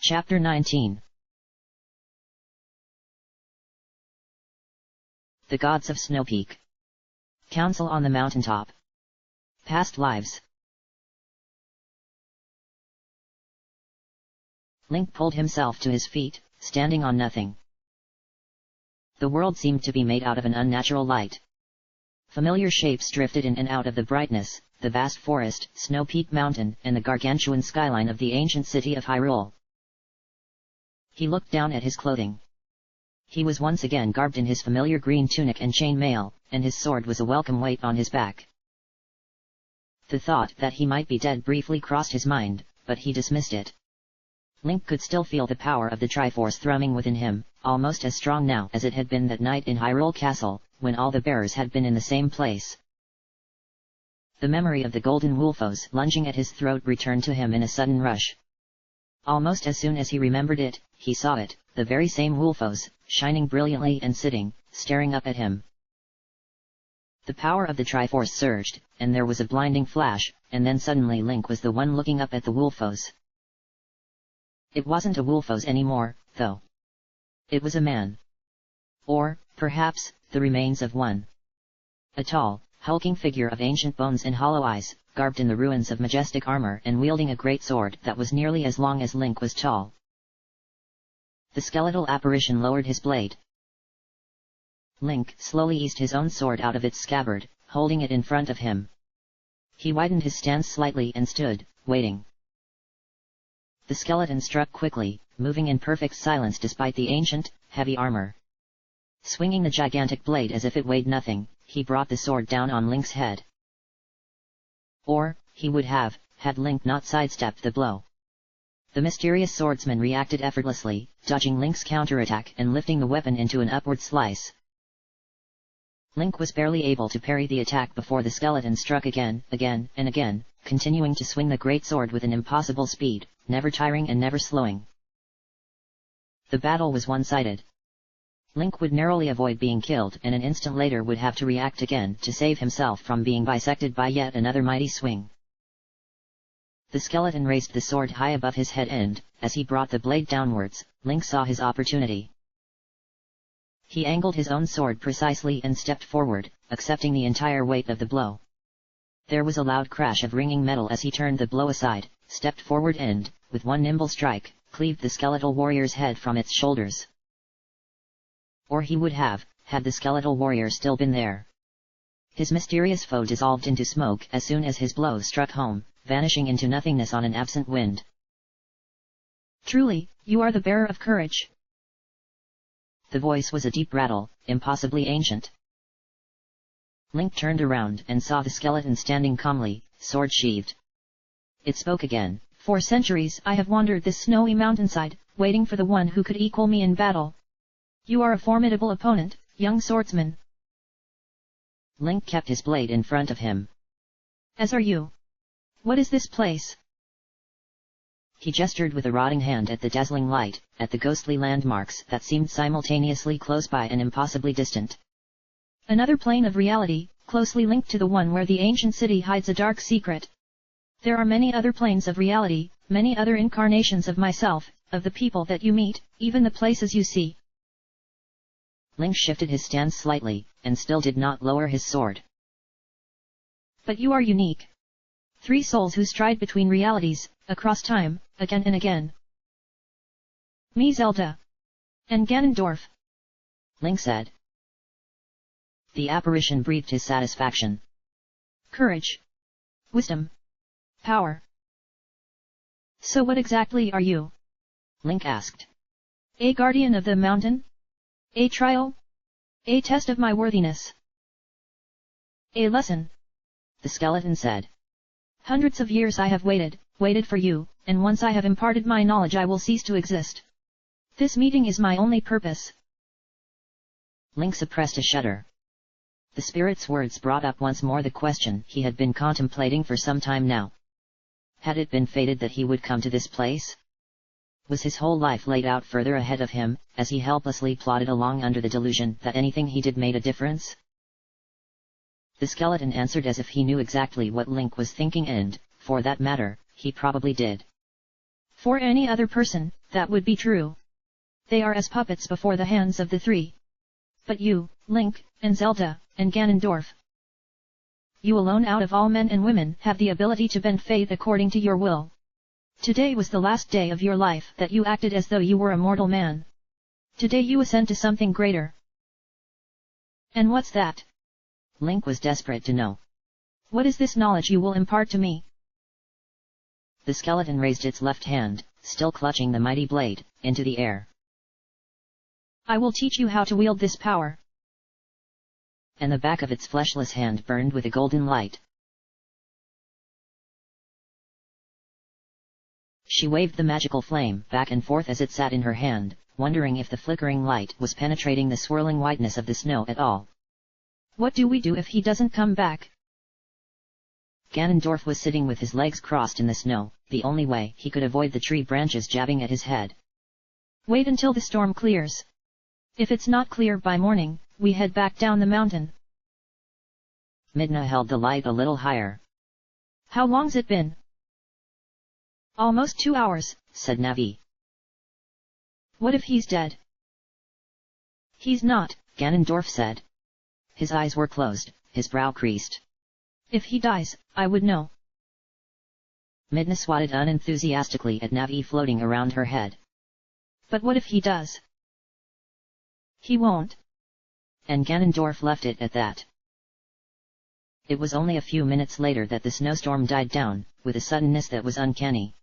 Chapter 19. The Gods of Snow Peak. Council on the Mountaintop. Past Lives. Link pulled himself to his feet, standing on nothing. The world seemed to be made out of an unnatural light. Familiar shapes drifted in and out of the brightness, the vast forest, Snow Peak Mountain, and the gargantuan skyline of the ancient city of Hyrule. He looked down at his clothing. He was once again garbed in his familiar green tunic and chain mail, and his sword was a welcome weight on his back. The thought that he might be dead briefly crossed his mind, but he dismissed it. Link could still feel the power of the Triforce thrumming within him, almost as strong now as it had been that night in Hyrule Castle, when all the bearers had been in the same place. The memory of the golden Wolfos lunging at his throat returned to him in a sudden rush. Almost as soon as he remembered it, he saw it, the very same Wolfos, shining brilliantly and sitting, staring up at him. The power of the Triforce surged, and there was a blinding flash, and then suddenly Link was the one looking up at the Wolfos. It wasn't a Wolfos anymore, though. It was a man. Or, perhaps, the remains of one. A tall, hulking figure of ancient bones and hollow eyes, garbed in the ruins of majestic armor and wielding a great sword that was nearly as long as Link was tall. The skeletal apparition lowered his blade. Link slowly eased his own sword out of its scabbard, holding it in front of him. He widened his stance slightly and stood, waiting. The skeleton struck quickly, moving in perfect silence despite the ancient, heavy armor. Swinging the gigantic blade as if it weighed nothing, he brought the sword down on Link's head. Or, he would have, had Link not sidestepped the blow. The mysterious swordsman reacted effortlessly, dodging Link's counterattack and lifting the weapon into an upward slice. Link was barely able to parry the attack before the skeleton struck again, and again, continuing to swing the great sword with an impossible speed, never tiring and never slowing. The battle was one-sided. Link would narrowly avoid being killed and an instant later would have to react again to save himself from being bisected by yet another mighty swing. The skeleton raised the sword high above his head and, as he brought the blade downwards, Link saw his opportunity. He angled his own sword precisely and stepped forward, accepting the entire weight of the blow. There was a loud crash of ringing metal as he turned the blow aside, stepped forward and, with one nimble strike, cleaved the skeletal warrior's head from its shoulders. Or he would have, had the skeletal warrior still been there. His mysterious foe dissolved into smoke as soon as his blow struck home, vanishing into nothingness on an absent wind. Truly, you are the bearer of courage. The voice was a deep rattle, impossibly ancient. Link turned around and saw the skeleton standing calmly, sword sheathed. It spoke again. For centuries I have wandered this snowy mountainside, waiting for the one who could equal me in battle. You are a formidable opponent, young swordsman. Link kept his blade in front of him. As are you. What is this place? He gestured with a rotting hand at the dazzling light, at the ghostly landmarks that seemed simultaneously close by and impossibly distant. Another plane of reality, closely linked to the one where the ancient city hides a dark secret. There are many other planes of reality, many other incarnations of myself, of the people that you meet, even the places you see. Link shifted his stance slightly, and still did not lower his sword. But you are unique. 3 souls who stride between realities, across time, again and again. Me Zelda. And Ganondorf. Link said. The apparition breathed his satisfaction. Courage. Wisdom. Power. So what exactly are you? Link asked. A guardian of the mountain? A trial? A test of my worthiness? A lesson? The skeleton said. Hundreds of years I have waited for you, and once I have imparted my knowledge I will cease to exist. This meeting is my only purpose. Link suppressed a shudder. The spirit's words brought up once more the question he had been contemplating for some time now. Had it been fated that he would come to this place? Was his whole life laid out further ahead of him, as he helplessly plodded along under the delusion that anything he did made a difference? The skeleton answered as if he knew exactly what Link was thinking and, for that matter, he probably did. For any other person, that would be true. They are as puppets before the hands of the three. But you, Link, and Zelda, and Ganondorf, you alone out of all men and women have the ability to bend fate according to your will. Today was the last day of your life that you acted as though you were a mortal man. Today you ascend to something greater. And what's that? Link was desperate to know. What is this knowledge you will impart to me? The skeleton raised its left hand, still clutching the mighty blade, into the air. I will teach you how to wield this power. And the back of its fleshless hand burned with a golden light. She waved the magical flame back and forth as it sat in her hand, wondering if the flickering light was penetrating the swirling whiteness of the snow at all. What do we do if he doesn't come back? Ganondorf was sitting with his legs crossed in the snow, the only way he could avoid the tree branches jabbing at his head. Wait until the storm clears. If it's not clear by morning, we head back down the mountain. Midna held the light a little higher. How long's it been? Almost 2 hours, said Navi. What if he's dead? He's not, Ganondorf said. His eyes were closed, his brow creased. If he dies, I would know. Midna swatted unenthusiastically at Navi floating around her head. But what if he does? He won't. And Ganondorf left it at that. It was only a few minutes later that the snowstorm died down, with a suddenness that was uncanny.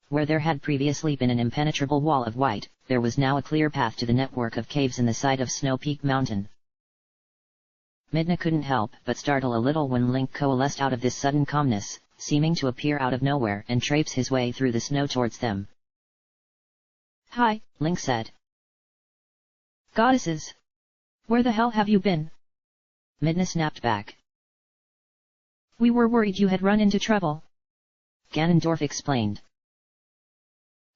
Where there had previously been an impenetrable wall of white, there was now a clear path to the network of caves in the side of Snow Peak Mountain. Midna couldn't help but startle a little when Link coalesced out of this sudden calmness, seeming to appear out of nowhere and traipse his way through the snow towards them. Hi, Link said. Goddesses! Where the hell have you been? Midna snapped back. We were worried you had run into trouble. Ganondorf explained.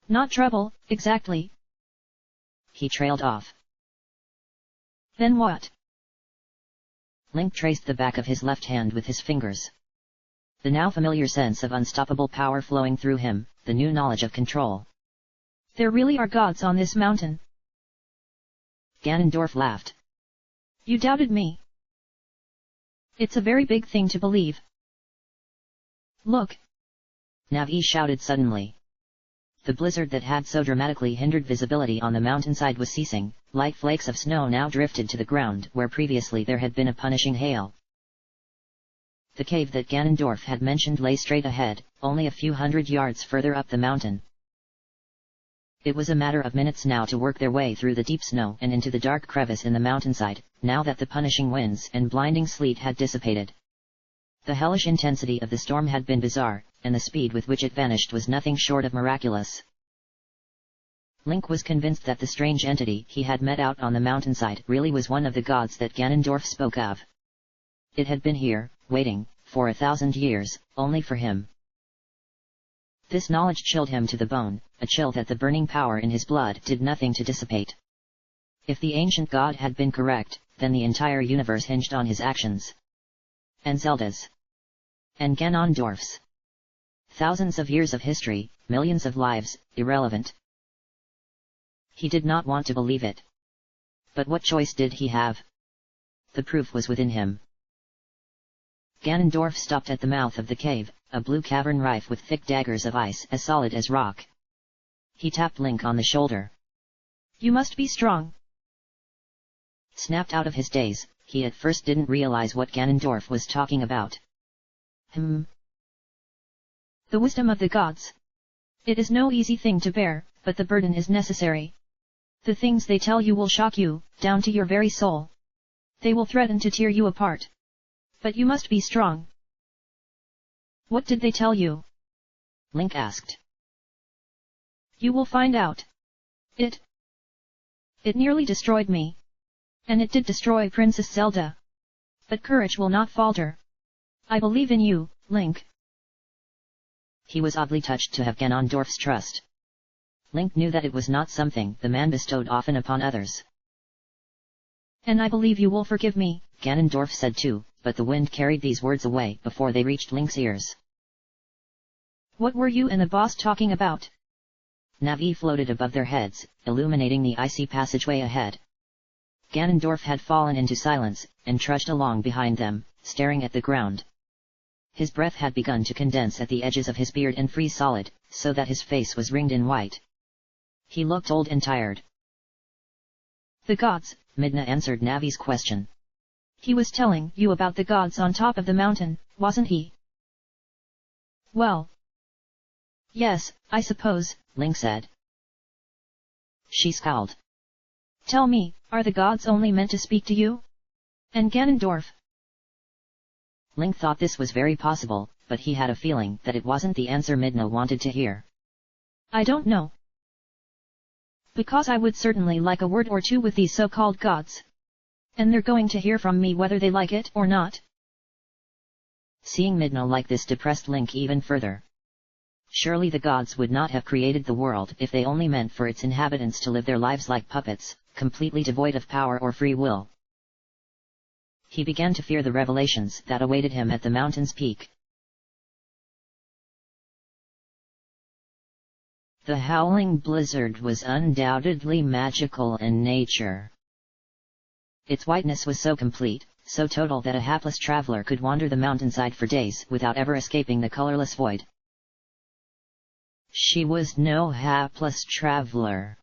Not trouble, exactly. He trailed off. Then what? Link traced the back of his left hand with his fingers. The now familiar sense of unstoppable power flowing through him, the new knowledge of control. There really are gods on this mountain. Ganondorf laughed. You doubted me. It's a very big thing to believe. Look! Navi shouted suddenly. The blizzard that had so dramatically hindered visibility on the mountainside was ceasing, light flakes of snow now drifted to the ground where previously there had been a punishing hail. The cave that Ganondorf had mentioned lay straight ahead, only a few hundred yards further up the mountain. It was a matter of minutes now to work their way through the deep snow and into the dark crevice in the mountainside, now that the punishing winds and blinding sleet had dissipated. The hellish intensity of the storm had been bizarre, and the speed with which it vanished was nothing short of miraculous. Link was convinced that the strange entity he had met out on the mountainside really was one of the gods that Ganondorf spoke of. It had been here, waiting, for 1,000 years, only for him. This knowledge chilled him to the bone, a chill that the burning power in his blood did nothing to dissipate. If the ancient god had been correct, then the entire universe hinged on his actions. And Zelda's. And Ganondorf's. Thousands of years of history, millions of lives, irrelevant. He did not want to believe it. But what choice did he have? The proof was within him. Ganondorf stopped at the mouth of the cave, a blue cavern rife with thick daggers of ice as solid as rock. He tapped Link on the shoulder. You must be strong. Snapped out of his daze, he at first didn't realize what Ganondorf was talking about. The wisdom of the gods. It is no easy thing to bear, but the burden is necessary. The things they tell you will shock you, down to your very soul. They will threaten to tear you apart. But you must be strong. What did they tell you? Link asked. You will find out. It nearly destroyed me. And it did destroy Princess Zelda. But courage will not falter. I believe in you, Link. He was oddly touched to have Ganondorf's trust. Link knew that it was not something the man bestowed often upon others. And I believe you will forgive me, Ganondorf said too, but the wind carried these words away before they reached Link's ears. What were you and the boss talking about? Navi floated above their heads, illuminating the icy passageway ahead. Ganondorf had fallen into silence, and trudged along behind them, staring at the ground. His breath had begun to condense at the edges of his beard and freeze solid, so that his face was ringed in white. He looked old and tired. The gods, Midna answered Navi's question. He was telling you about the gods on top of the mountain, wasn't he? Well. Yes, I suppose, Link said. She scowled. Tell me, are the gods only meant to speak to you? And Ganondorf? Link thought this was very possible, but he had a feeling that it wasn't the answer Midna wanted to hear. I don't know. Because I would certainly like a word or two with these so-called gods. And they're going to hear from me whether they like it or not. Seeing Midna like this depressed Link even further. Surely the gods would not have created the world if they only meant for its inhabitants to live their lives like puppets, completely devoid of power or free will. He began to fear the revelations that awaited him at the mountain's peak. The howling blizzard was undoubtedly magical in nature. Its whiteness was so complete, so total that a hapless traveler could wander the mountainside for days without ever escaping the colorless void. She was no hapless traveler.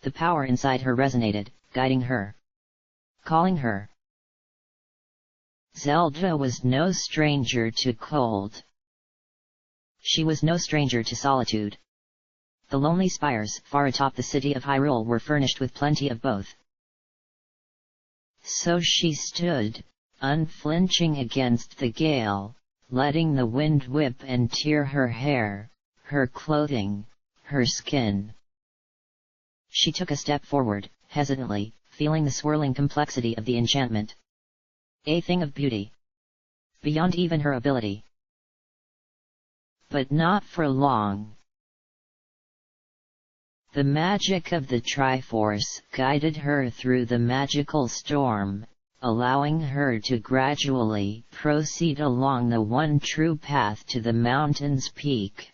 The power inside her resonated, guiding her, calling her. Zelda was no stranger to cold. She was no stranger to solitude. The lonely spires far atop the city of Hyrule were furnished with plenty of both. So she stood, unflinching against the gale, letting the wind whip and tear her hair, her clothing, her skin. She took a step forward, hesitantly, feeling the swirling complexity of the enchantment. A thing of beauty. Beyond even her ability. But not for long. The magic of the Triforce guided her through the magical storm, allowing her to gradually proceed along the one true path to the mountain's peak.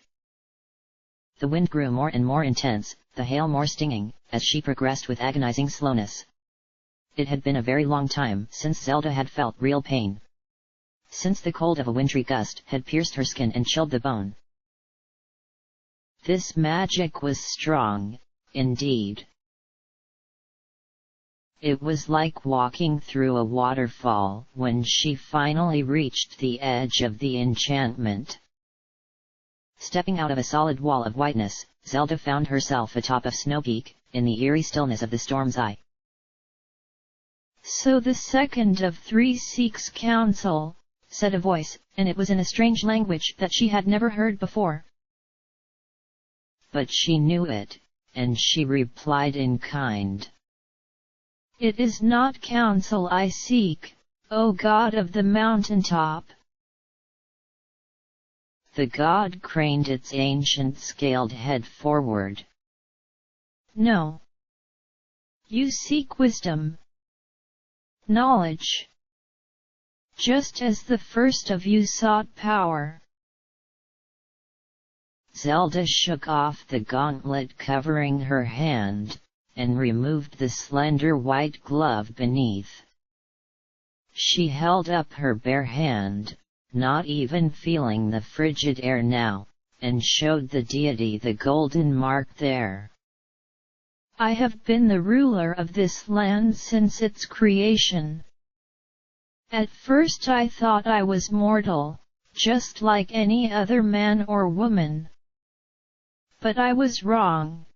The wind grew more and more intense, the hail more stinging, as she progressed with agonizing slowness. It had been a very long time since Zelda had felt real pain. Since the cold of a wintry gust had pierced her skin and chilled the bone. This magic was strong, indeed. It was like walking through a waterfall when she finally reached the edge of the enchantment. Stepping out of a solid wall of whiteness, Zelda found herself atop of Snow Peak, in the eerie stillness of the storm's eye. So the second of three seeks counsel, said a voice, and it was in a strange language that she had never heard before. But she knew it, and she replied in kind. It is not counsel I seek, O God of the mountaintop. The god craned its ancient scaled head forward. No. You seek wisdom. Knowledge. Just as the first of you sought power. Zelda shook off the gauntlet covering her hand, and removed the slender white glove beneath. She held up her bare hand, not even feeling the frigid air now, and showed the deity the golden mark there. I have been the ruler of this land since its creation. At first I thought I was mortal, just like any other man or woman. But I was wrong.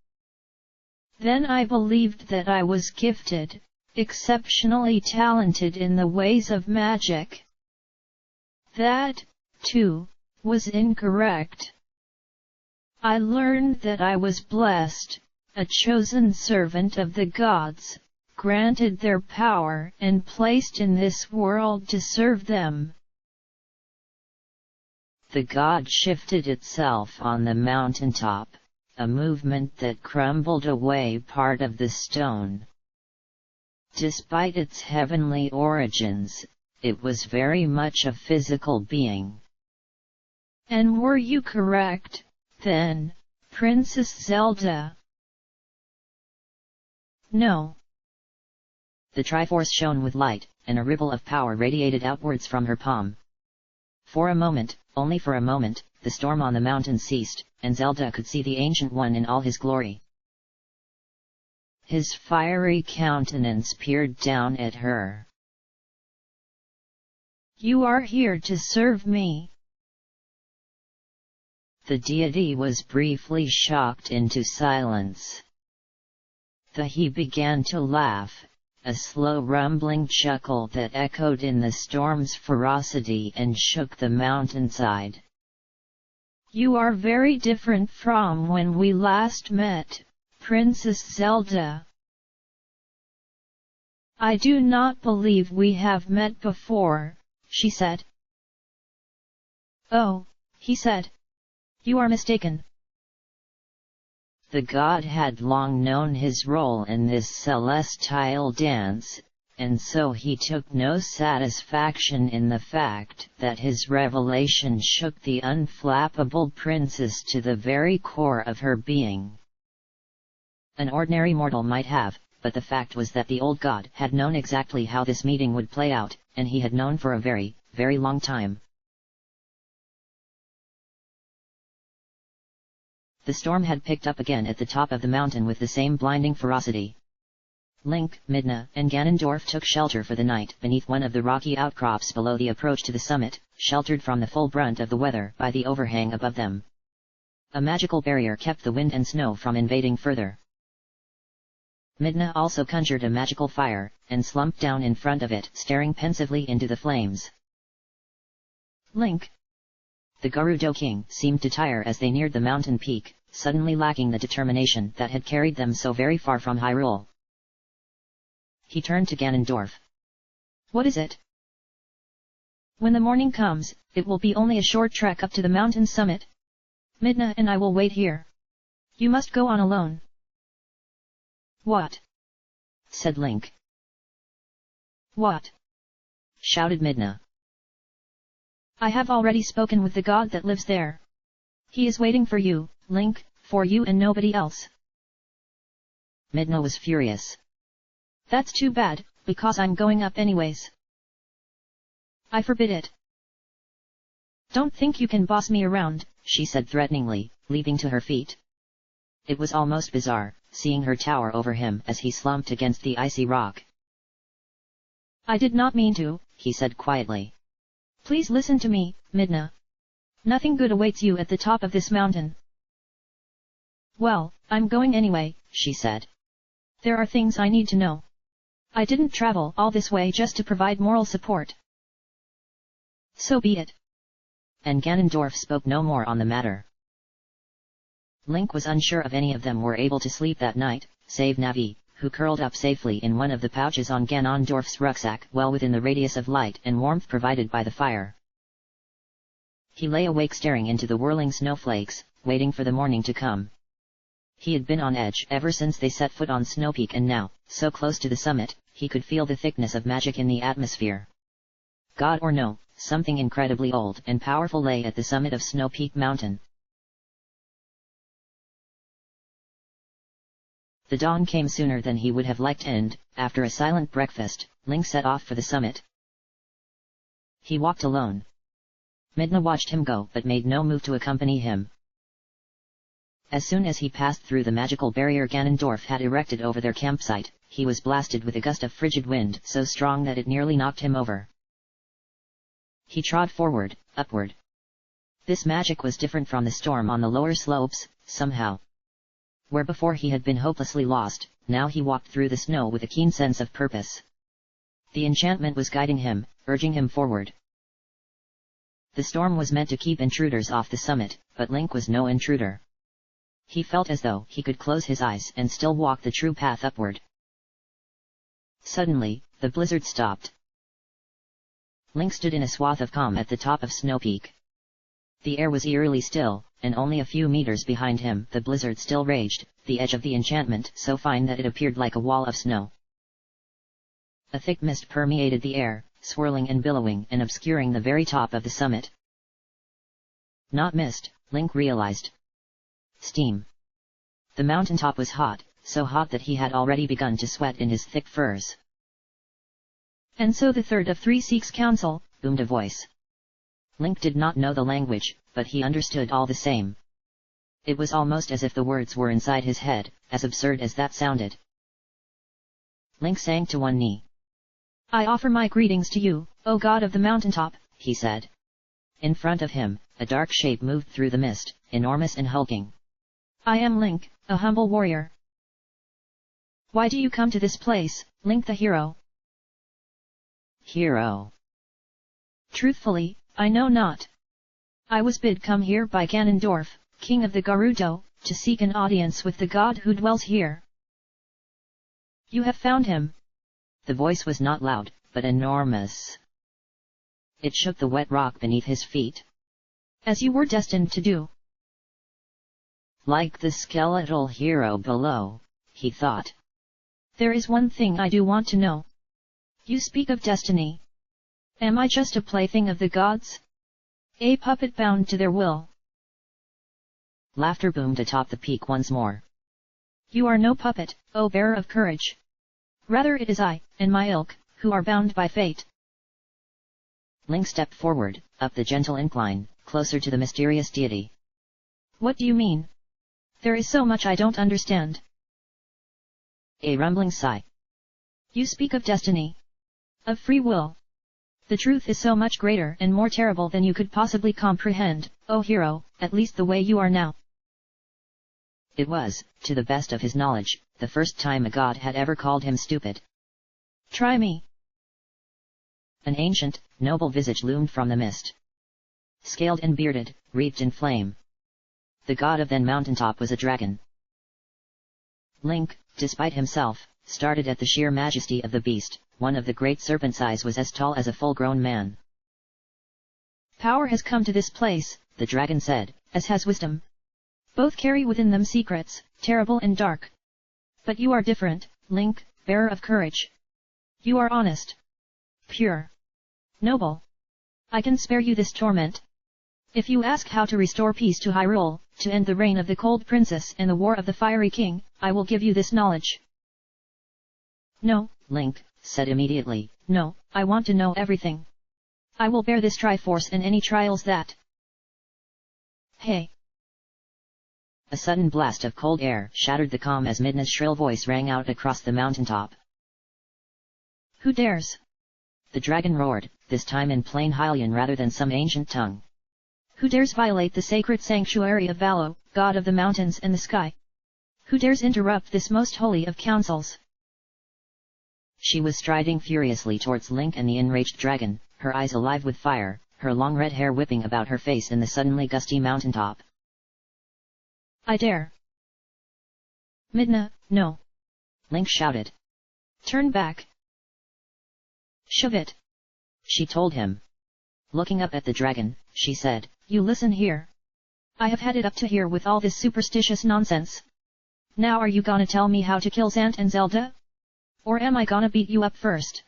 Then I believed that I was gifted, exceptionally talented in the ways of magic. That, too, was incorrect. I learned that I was blessed, a chosen servant of the gods, granted their power and placed in this world to serve them. The god shifted itself on the mountaintop, a movement that crumbled away part of the stone. Despite its heavenly origins, it was very much a physical being. And were you correct, then, Princess Zelda. No. The Triforce shone with light, and a ripple of power radiated outwards from her palm. For a moment, only for a moment, the storm on the mountain ceased, and Zelda could see the Ancient One in all his glory. His fiery countenance peered down at her. You are here to serve me. The deity was briefly shocked into silence. Then he began to laugh, a slow rumbling chuckle that echoed in the storm's ferocity and shook the mountainside. You are very different from when we last met, Princess Zelda. I do not believe we have met before, she said. Oh, he said. You are mistaken. The god had long known his role in this celestial dance, and so he took no satisfaction in the fact that his revelation shook the unflappable princess to the very core of her being. An ordinary mortal might have, but the fact was that the old god had known exactly how this meeting would play out, and he had known for a very, very long time. The storm had picked up again at the top of the mountain with the same blinding ferocity. Link, Midna, and Ganondorf took shelter for the night beneath one of the rocky outcrops below the approach to the summit, sheltered from the full brunt of the weather by the overhang above them. A magical barrier kept the wind and snow from invading further. Midna also conjured a magical fire, and slumped down in front of it, staring pensively into the flames. Link. The Gerudo King seemed to tire as they neared the mountain peak, suddenly lacking the determination that had carried them so very far from Hyrule. He turned to Ganondorf. What is it? When the morning comes, it will be only a short trek up to the mountain summit. Midna and I will wait here. You must go on alone. What? Said Link. What? Shouted Midna. I have already spoken with the god that lives there. He is waiting for you, Link, for you and nobody else. Midna was furious. That's too bad, because I'm going up anyways. I forbid it. Don't think you can boss me around, she said threateningly, leaping to her feet. It was almost bizarre, seeing her tower over him as he slumped against the icy rock. I did not mean to, he said quietly. Please listen to me, Midna. Nothing good awaits you at the top of this mountain. Well, I'm going anyway, she said. There are things I need to know. I didn't travel all this way just to provide moral support. So be it. And Ganondorf spoke no more on the matter. Link was unsure if any of them were able to sleep that night, save Navi, who curled up safely in one of the pouches on Ganondorf's rucksack, well within the radius of light and warmth provided by the fire. He lay awake staring into the whirling snowflakes, waiting for the morning to come. He had been on edge ever since they set foot on Snow Peak, and now, so close to the summit, he could feel the thickness of magic in the atmosphere. God or no, something incredibly old and powerful lay at the summit of Snow Peak Mountain. The dawn came sooner than he would have liked, and, after a silent breakfast, Link set off for the summit. He walked alone. Midna watched him go but made no move to accompany him. As soon as he passed through the magical barrier Ganondorf had erected over their campsite, he was blasted with a gust of frigid wind so strong that it nearly knocked him over. He trod forward, upward. This magic was different from the storm on the lower slopes, somehow. Where before he had been hopelessly lost, now he walked through the snow with a keen sense of purpose. The enchantment was guiding him, urging him forward. The storm was meant to keep intruders off the summit, but Link was no intruder. He felt as though he could close his eyes and still walk the true path upward. Suddenly, the blizzard stopped. Link stood in a swath of calm at the top of Snow Peak. The air was eerily still, and only a few meters behind him the blizzard still raged, the edge of the enchantment so fine that it appeared like a wall of snow. A thick mist permeated the air, swirling and billowing and obscuring the very top of the summit. Not mist, Link realized. steam. The mountaintop was hot, so hot that he had already begun to sweat in his thick furs. And so the third of three seeks counsel, boomed a voice. Link did not know the language, but he understood all the same. It was almost as if the words were inside his head, as absurd as that sounded. Link sank to one knee. I offer my greetings to you, O God of the mountaintop, he said. In front of him, a dark shape moved through the mist, enormous and hulking. I am Link, a humble warrior. Why do you come to this place, Link the hero? Hero? Truthfully, I know not. I was bid come here by Ganondorf, king of the Gerudo, to seek an audience with the god who dwells here. You have found him. The voice was not loud, but enormous. It shook the wet rock beneath his feet. As you were destined to do. Like the skeletal hero below, he thought. There is one thing I do want to know. You speak of destiny. Am I just a plaything of the gods? A puppet bound to their will? Laughter boomed atop the peak once more. You are no puppet, O bearer of courage. Rather it is I, and my ilk, who are bound by fate. Link stepped forward, up the gentle incline, closer to the mysterious deity. What do you mean? There is so much I don't understand. A rumbling sigh. You speak of destiny. Of free will. The truth is so much greater and more terrible than you could possibly comprehend, O hero, at least the way you are now. It was, to the best of his knowledge, the first time a god had ever called him stupid. Try me. An ancient, noble visage loomed from the mist. Scaled and bearded, wreathed in flame. The god of then mountaintop was a dragon. Link, despite himself, started at the sheer majesty of the beast. One of the great serpent's eyes was as tall as a full-grown man. Power has come to this place, the dragon said, as has wisdom. Both carry within them secrets, terrible and dark. But you are different, Link, bearer of courage. You are honest. Pure. Noble. I can spare you this torment. If you ask how to restore peace to Hyrule, to end the reign of the Cold Princess and the war of the Fiery King, I will give you this knowledge. No, Link said immediately. No, I want to know everything. I will bear this Triforce and any trials that... Hey! A sudden blast of cold air shattered the calm as Midna's shrill voice rang out across the mountaintop. Who dares? The dragon roared, this time in plain Hylian rather than some ancient tongue. Who dares violate the sacred sanctuary of Valo, god of the mountains and the sky? Who dares interrupt this most holy of councils? She was striding furiously towards Link and the enraged dragon, her eyes alive with fire, her long red hair whipping about her face in the suddenly gusty mountaintop. I dare. Midna, no. Link shouted. Turn back. Shove it. She told him. Looking up at the dragon, she said, You listen here. I have had it up to here with all this superstitious nonsense. Now are you gonna tell me how to kill Zant and Zelda? Or am I gonna beat you up first?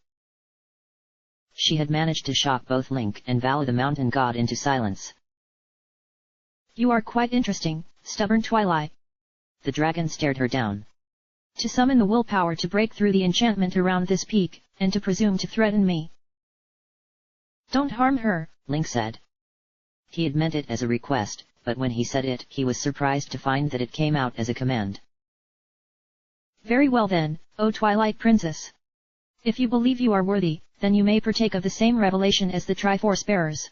She had managed to shock both Link and Valo the mountain god into silence. You are quite interesting, stubborn Twilight. The dragon stared her down. To summon the willpower to break through the enchantment around this peak, and to presume to threaten me. Don't harm her, Link said. He had meant it as a request, but when he said it, he was surprised to find that it came out as a command. Very well then, O Twilight Princess. If you believe you are worthy, then you may partake of the same revelation as the Triforce bearers.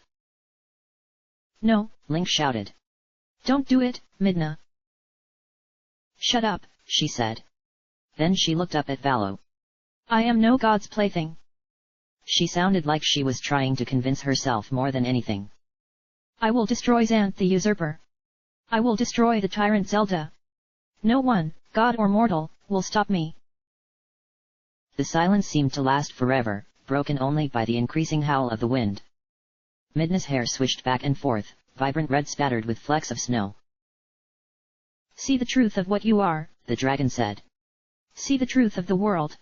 No, Link shouted. Don't do it, Midna. Shut up, she said. Then she looked up at Valo. I am no god's plaything. She sounded like she was trying to convince herself more than anything. I will destroy Zant the usurper. I will destroy the tyrant Zelda. No one, god or mortal, will stop me. The silence seemed to last forever, broken only by the increasing howl of the wind. Midna's hair swished back and forth, vibrant red spattered with flecks of snow. See the truth of what you are, the dragon said. See the truth of the world.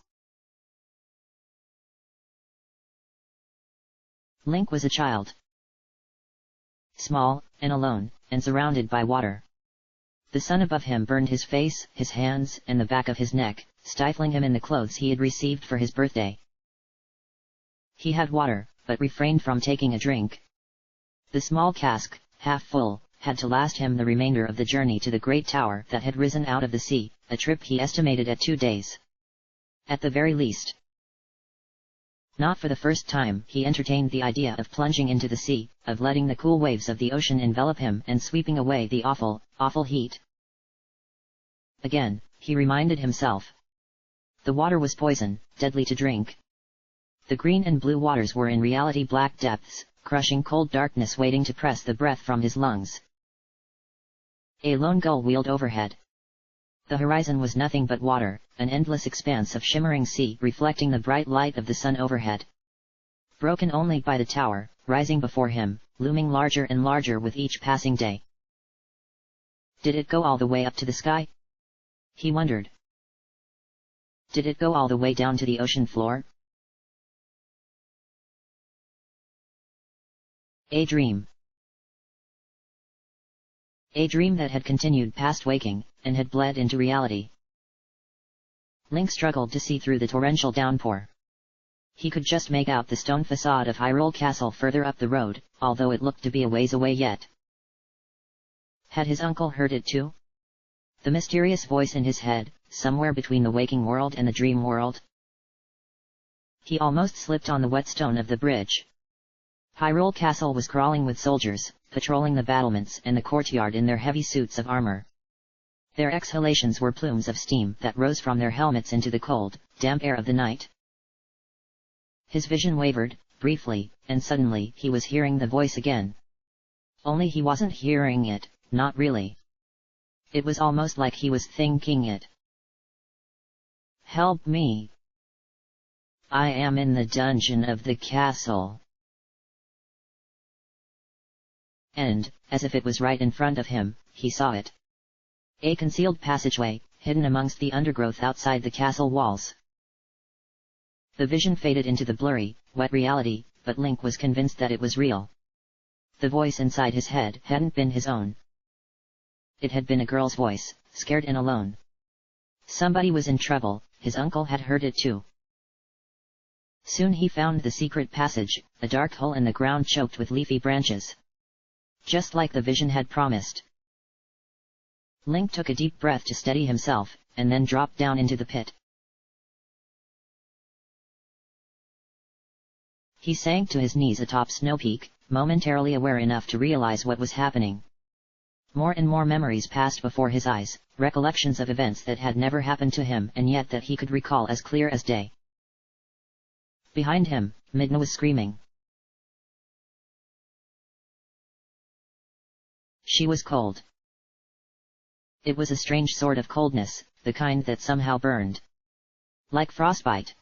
Link was a child. Small, and alone, and surrounded by water. The sun above him burned his face, his hands, and the back of his neck, stifling him in the clothes he had received for his birthday. He had water, but refrained from taking a drink. The small cask, half full, had to last him the remainder of the journey to the great tower that had risen out of the sea, a trip he estimated at 2 days. At the very least. Not for the first time he entertained the idea of plunging into the sea, of letting the cool waves of the ocean envelop him and sweeping away the awful, awful heat. Again, he reminded himself. The water was poison, deadly to drink. The green and blue waters were in reality black depths, crushing cold darkness waiting to press the breath from his lungs. A lone gull wheeled overhead. The horizon was nothing but water, an endless expanse of shimmering sea reflecting the bright light of the sun overhead. Broken only by the tower, rising before him, looming larger and larger with each passing day. Did it go all the way up to the sky? He wondered. Did it go all the way down to the ocean floor? A dream. A dream that had continued past waking, and had bled into reality. Link struggled to see through the torrential downpour. He could just make out the stone facade of Hyrule Castle further up the road, although it looked to be a ways away yet. Had his uncle heard it too? The mysterious voice in his head, somewhere between the waking world and the dream world. He almost slipped on the wet stone of the bridge. Hyrule Castle was crawling with soldiers, patrolling the battlements and the courtyard in their heavy suits of armor. Their exhalations were plumes of steam that rose from their helmets into the cold, damp air of the night. His vision wavered, briefly, and suddenly he was hearing the voice again. Only he wasn't hearing it, not really. It was almost like he was thinking it. Help me! I am in the dungeon of the castle. And, as if it was right in front of him, he saw it. A concealed passageway, hidden amongst the undergrowth outside the castle walls. The vision faded into the blurry, wet reality, but Link was convinced that it was real. The voice inside his head hadn't been his own. It had been a girl's voice, scared and alone. Somebody was in trouble, his uncle had heard it too. Soon he found the secret passage, a dark hole in the ground choked with leafy branches. Just like the vision had promised. Link took a deep breath to steady himself, and then dropped down into the pit. He sank to his knees atop Snow Peak, momentarily aware enough to realize what was happening. More and more memories passed before his eyes, recollections of events that had never happened to him and yet that he could recall as clear as day. Behind him, Midna was screaming. She was cold. It was a strange sort of coldness, the kind that somehow burned. Like frostbite.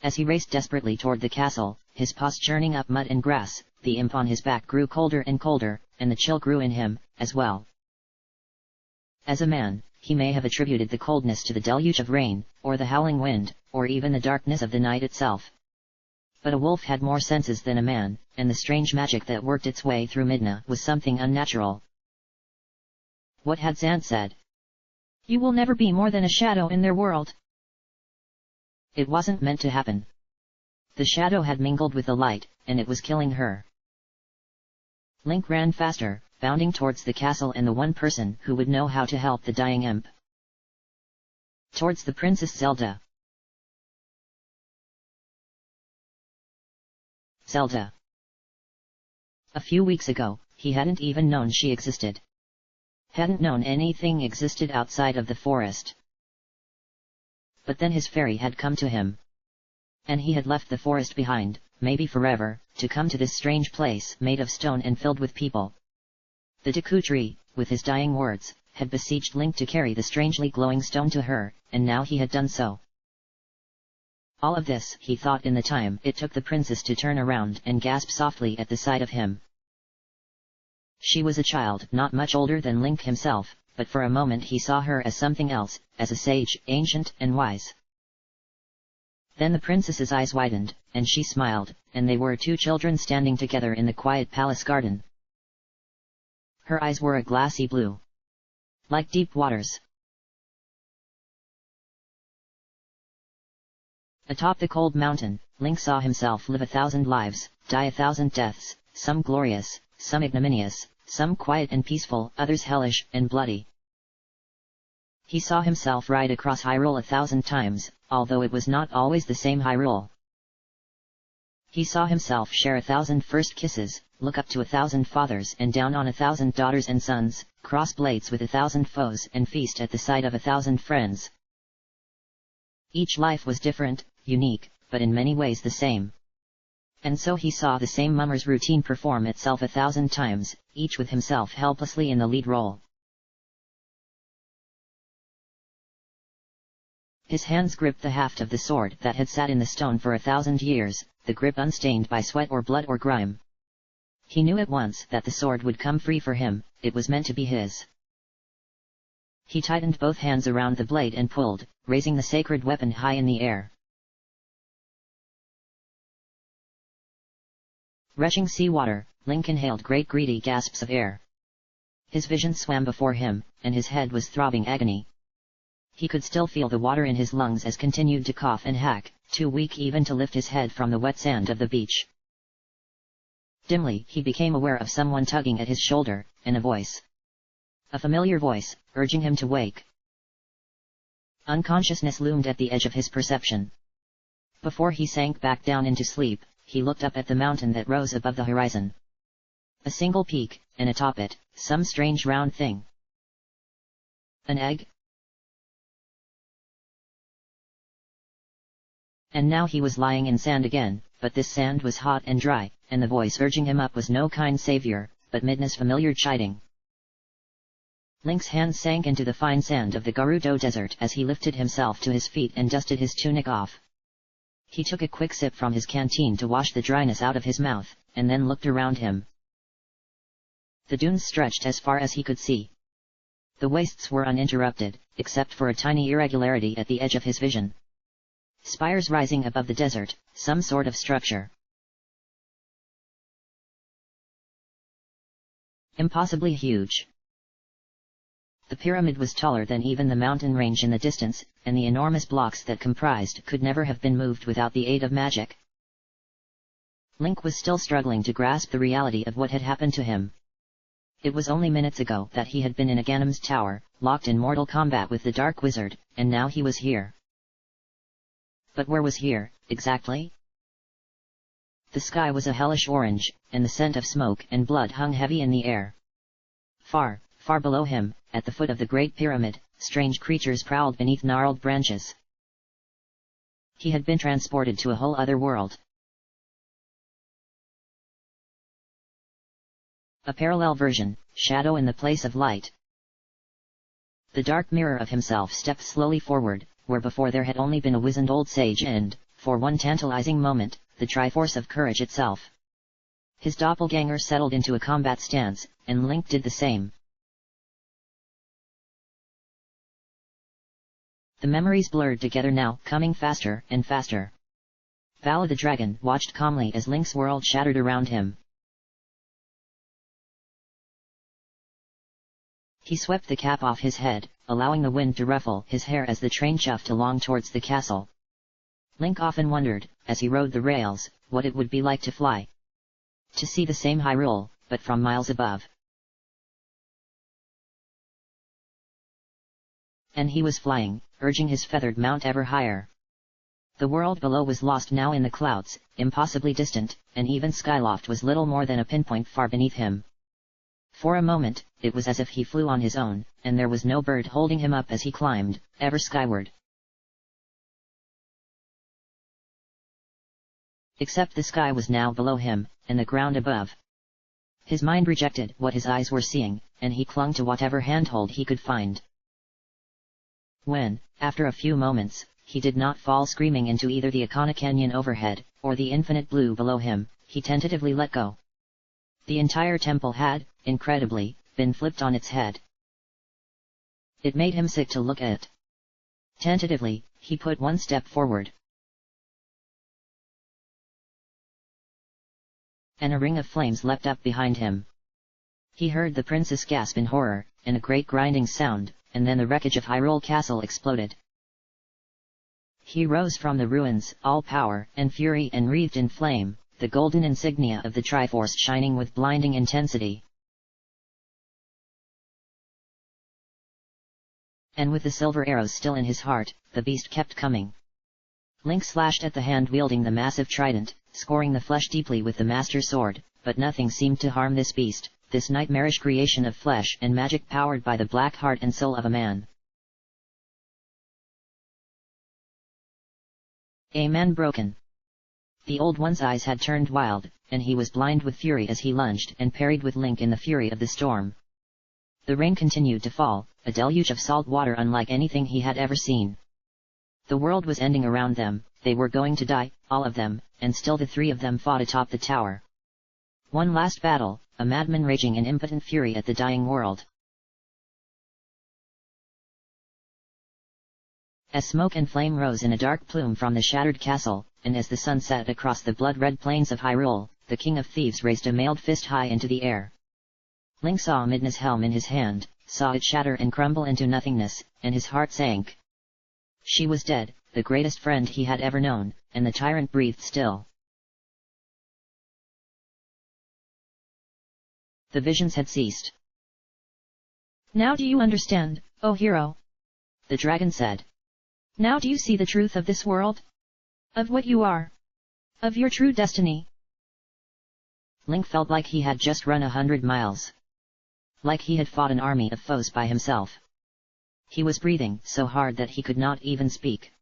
As he raced desperately toward the castle, his paws churning up mud and grass, the imp on his back grew colder and colder, and the chill grew in him, as well. As a man, he may have attributed the coldness to the deluge of rain, or the howling wind, or even the darkness of the night itself. But a wolf had more senses than a man, and the strange magic that worked its way through Midna was something unnatural. What had Zant said? You will never be more than a shadow in their world. It wasn't meant to happen. The shadow had mingled with the light, and it was killing her. Link ran faster, bounding towards the castle and the one person who would know how to help the dying imp. Towards the Princess Zelda. Zelda. A few weeks ago, he hadn't even known she existed. Hadn't known anything existed outside of the forest. But then his fairy had come to him. And he had left the forest behind, maybe forever, to come to this strange place made of stone and filled with people. The Deku Tree, with his dying words, had beseeched Link to carry the strangely glowing stone to her, and now he had done so. All of this, he thought, in the time it took the princess to turn around and gasp softly at the sight of him. She was a child not much older than Link himself, but for a moment he saw her as something else, as a sage, ancient and wise. Then the princess's eyes widened, and she smiled, and they were two children standing together in the quiet palace garden. Her eyes were a glassy blue. like deep waters. Atop the cold mountain, Link saw himself live 1,000 lives, die 1,000 deaths, some glorious, some ignominious, some quiet and peaceful, others hellish and bloody. He saw himself ride across Hyrule 1,000 times, although it was not always the same Hyrule. He saw himself share 1,000 first kisses, look up to 1,000 fathers and down on 1,000 daughters and sons, cross blades with 1,000 foes and feast at the sight of 1,000 friends. Each life was different, unique, but in many ways the same. And so he saw the same mummer's routine perform itself 1,000 times, each with himself helplessly in the lead role. His hands gripped the haft of the sword that had sat in the stone for 1,000 years, the grip unstained by sweat or blood or grime. He knew at once that the sword would come free for him, it was meant to be his. He tightened both hands around the blade and pulled, raising the sacred weapon high in the air. Rushing seawater, Link inhaled great greedy gasps of air. His vision swam before him, and his head was throbbing agony. He could still feel the water in his lungs as continued to cough and hack, too weak even to lift his head from the wet sand of the beach. Dimly he became aware of someone tugging at his shoulder, and a voice. A familiar voice, urging him to wake. Unconsciousness loomed at the edge of his perception. Before he sank back down into sleep, he looked up at the mountain that rose above the horizon. A single peak, and atop it, some strange round thing. An egg? And now he was lying in sand again, but this sand was hot and dry, and the voice urging him up was no kind savior, but Midna's familiar chiding. Link's hands sank into the fine sand of the Gerudo Desert as he lifted himself to his feet and dusted his tunic off. He took a quick sip from his canteen to wash the dryness out of his mouth, and then looked around him. The dunes stretched as far as he could see. The wastes were uninterrupted, except for a tiny irregularity at the edge of his vision. Spires rising above the desert, some sort of structure. Impossibly huge. The pyramid was taller than even the mountain range in the distance, and the enormous blocks that comprised could never have been moved without the aid of magic. Link was still struggling to grasp the reality of what had happened to him. It was only minutes ago that he had been in Aghanim's tower, locked in mortal combat with the Dark Wizard, and now he was here. But where was here, exactly? The sky was a hellish orange, and the scent of smoke and blood hung heavy in the air. Far, far below him, at the foot of the Great Pyramid, strange creatures prowled beneath gnarled branches. He had been transported to a whole other world. A parallel version, shadow in the place of light. The dark mirror of himself stepped slowly forward, where before there had only been a wizened old sage and, for one tantalizing moment, the Triforce of Courage itself. His doppelganger settled into a combat stance, and Link did the same. The memories blurred together now, coming faster and faster. Vala the dragon watched calmly as Link's world shattered around him. He swept the cap off his head, allowing the wind to ruffle his hair as the train chuffed along towards the castle. Link often wondered, as he rode the rails, what it would be like to fly. To see the same Hyrule, but from miles above. And he was flying, urging his feathered mount ever higher. The world below was lost now in the clouds, impossibly distant, and even Skyloft was little more than a pinpoint far beneath him. For a moment, it was as if he flew on his own, and there was no bird holding him up as he climbed, ever skyward. Except the sky was now below him, and the ground above. His mind rejected what his eyes were seeing, and he clung to whatever handhold he could find. When, after a few moments, he did not fall screaming into either the Akana Canyon overhead, or the infinite blue below him, he tentatively let go. The entire temple had, incredibly, been flipped on its head. It made him sick to look at. Tentatively, he put one step forward. And a ring of flames leapt up behind him. He heard the princess gasp in horror, and a great grinding sound, and then the wreckage of Hyrule Castle exploded. He rose from the ruins, all power and fury and wreathed in flame, the golden insignia of the Triforce shining with blinding intensity. And with the silver arrows still in his heart, the beast kept coming. Link slashed at the hand wielding the massive trident, scoring the flesh deeply with the master sword, but nothing seemed to harm this beast, this nightmarish creation of flesh and magic powered by the black heart and soul of a man. A man broken. The Old One's eyes had turned wild, and he was blind with fury as he lunged and parried with Link in the fury of the storm. The rain continued to fall, a deluge of salt water unlike anything he had ever seen. The world was ending around them, they were going to die, all of them, and still the three of them fought atop the tower. One last battle, a madman raging in impotent fury at the dying world. As smoke and flame rose in a dark plume from the shattered castle, and as the sun set across the blood-red plains of Hyrule, the King of Thieves raised a mailed fist high into the air. Link saw Midna's helm in his hand, saw it shatter and crumble into nothingness, and his heart sank. She was dead, the greatest friend he had ever known, and the tyrant breathed still. The visions had ceased. Now do you understand, O hero? The dragon said. Now do you see the truth of this world? Of what you are? Of your true destiny? Link felt like he had just run 100 miles. Like he had fought an army of foes by himself. He was breathing so hard that he could not even speak.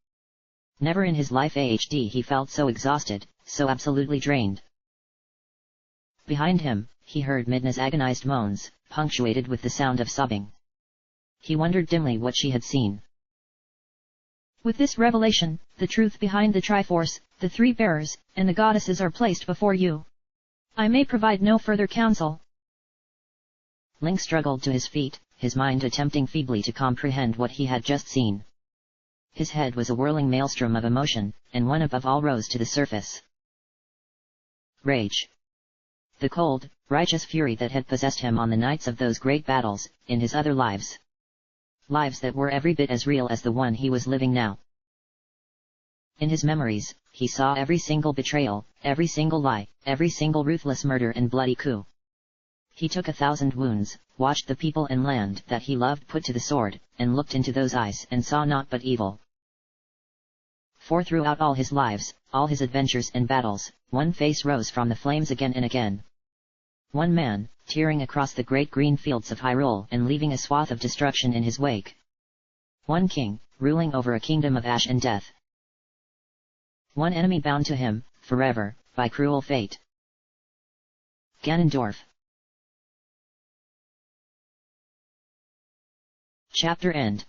Never in his life he felt so exhausted, so absolutely drained. Behind him, he heard Midna's agonized moans, punctuated with the sound of sobbing. He wondered dimly what she had seen. With this revelation, the truth behind the Triforce, the three bearers, and the goddesses are placed before you. I may provide no further counsel. Link struggled to his feet, his mind attempting feebly to comprehend what he had just seen. His head was a whirling maelstrom of emotion, and one above all rose to the surface. Rage. The cold, righteous fury that had possessed him on the nights of those great battles, in his other lives. Lives that were every bit as real as the one he was living now. In his memories, he saw every single betrayal, every single lie, every single ruthless murder and bloody coup. He took 1,000 wounds, watched the people and land that he loved put to the sword, and looked into those eyes and saw naught but evil. For throughout all his lives, all his adventures and battles, one face rose from the flames again and again. One man, tearing across the great green fields of Hyrule and leaving a swath of destruction in his wake. One king, ruling over a kingdom of ash and death. One enemy bound to him, forever, by cruel fate. Ganondorf. Chapter end.